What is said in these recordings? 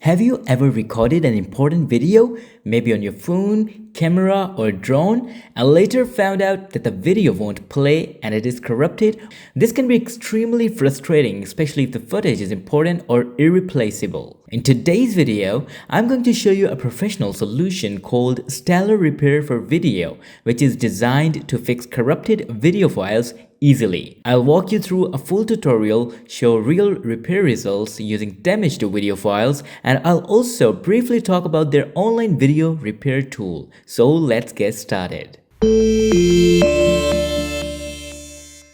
Have you ever recorded an important video, maybe on your phone, camera or drone, and later found out that the video won't play and it is corrupted? This can be extremely frustrating, especially if the footage is important or irreplaceable. In today's video, I'm going to show you a professional solution called Stellar Repair for Video, which is designed to fix corrupted video files easily. I'll walk you through a full tutorial, show real repair results using damaged video files, and I'll also briefly talk about their online video repair tool. So let's get started.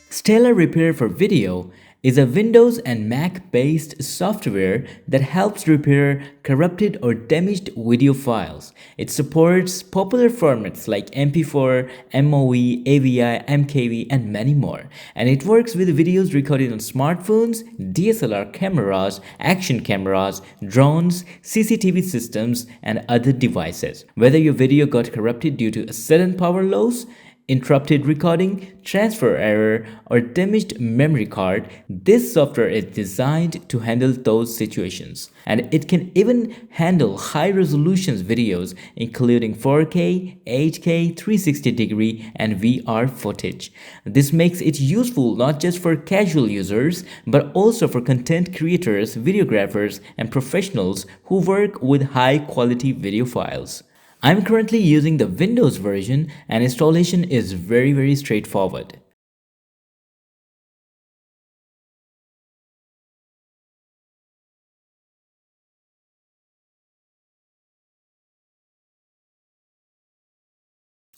Stellar Repair for Video is a Windows and Mac based software that helps repair corrupted or damaged video files. It supports popular formats like MP4, MOV, AVI, MKV and many more. And it works with videos recorded on smartphones, DSLR cameras, action cameras, drones, CCTV systems and other devices. Whether your video got corrupted due to a sudden power loss, interrupted recording, transfer error, or damaged memory card, this software is designed to handle those situations. And it can even handle high-resolution videos including 4K, 8K, 360-degree, and VR footage. This makes it useful not just for casual users, but also for content creators, videographers, and professionals who work with high-quality video files. I'm currently using the Windows version and installation is very straightforward.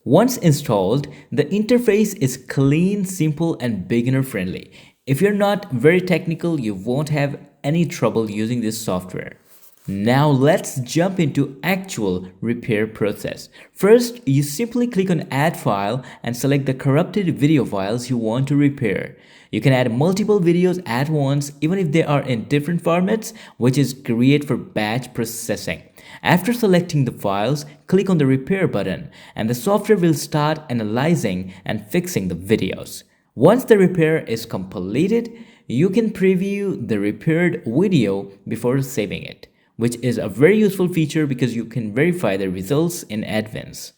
Once installed, the interface is clean, simple, and beginner friendly. If you're not very technical, you won't have any trouble using this software. Now let's jump into actual repair process. First, you simply click on Add File and select the corrupted video files you want to repair. You can add multiple videos at once even if they are in different formats, which is great for batch processing. After selecting the files, click on the Repair button and the software will start analyzing and fixing the videos. Once the repair is completed, you can preview the repaired video before saving it, which is a very useful feature because you can verify the results in advance.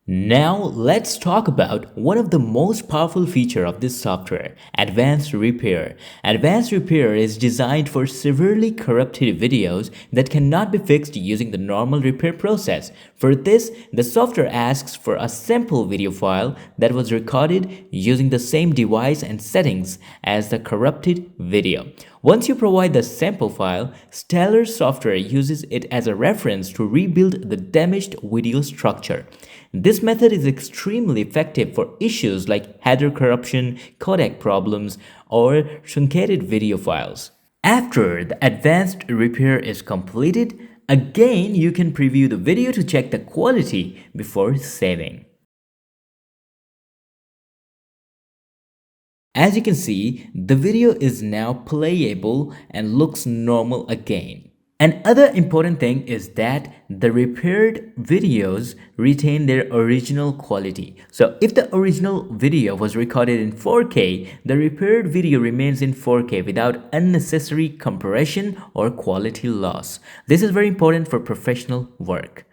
Now let's talk about one of the most powerful features of this software, Advanced Repair. Advanced Repair is designed for severely corrupted videos that cannot be fixed using the normal repair process. For this, the software asks for a sample video file that was recorded using the same device and settings as the corrupted video. Once you provide the sample file, Stellar software uses it as a reference to rebuild the damaged video structure. This method is extremely effective for issues like header corruption, codec problems, or truncated video files. After the advanced repair is completed, again you can preview the video to check the quality before saving. As you can see, the video is now playable and looks normal again. Another important thing is that the repaired videos retain their original quality. So if the original video was recorded in 4K, the repaired video remains in 4K without unnecessary compression or quality loss. This is very important for professional work.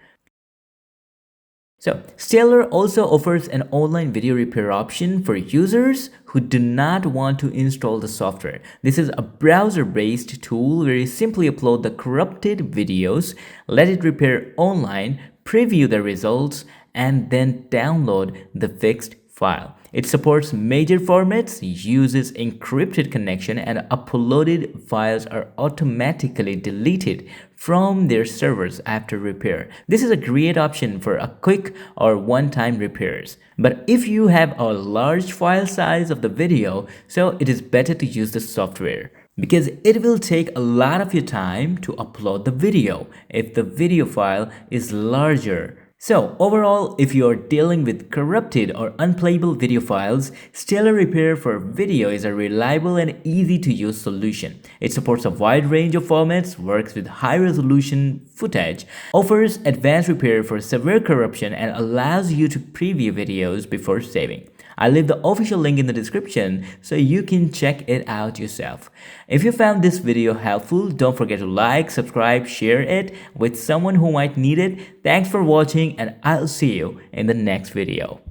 So, Stellar also offers an online video repair option for users who do not want to install the software. This is a browser-based tool where you simply upload the corrupted videos, let it repair online, preview the results, and then download the fixed file. It supports major formats, uses encrypted connection, and uploaded files are automatically deleted from their servers after repair. This is a great option for a quick or one-time repairs. But if you have a large file size of the video, so it is better to use the software, because it will take a lot of your time to upload the video if the video file is larger. So overall, if you are dealing with corrupted or unplayable video files, Stellar Repair for Video is a reliable and easy to use solution. It supports a wide range of formats, works with high resolution footage, offers advanced repair for severe corruption, and allows you to preview videos before saving. I'll leave the official link in the description so you can check it out yourself. If you found this video helpful, don't forget to like, subscribe, share it with someone who might need it. Thanks for watching and I'll see you in the next video.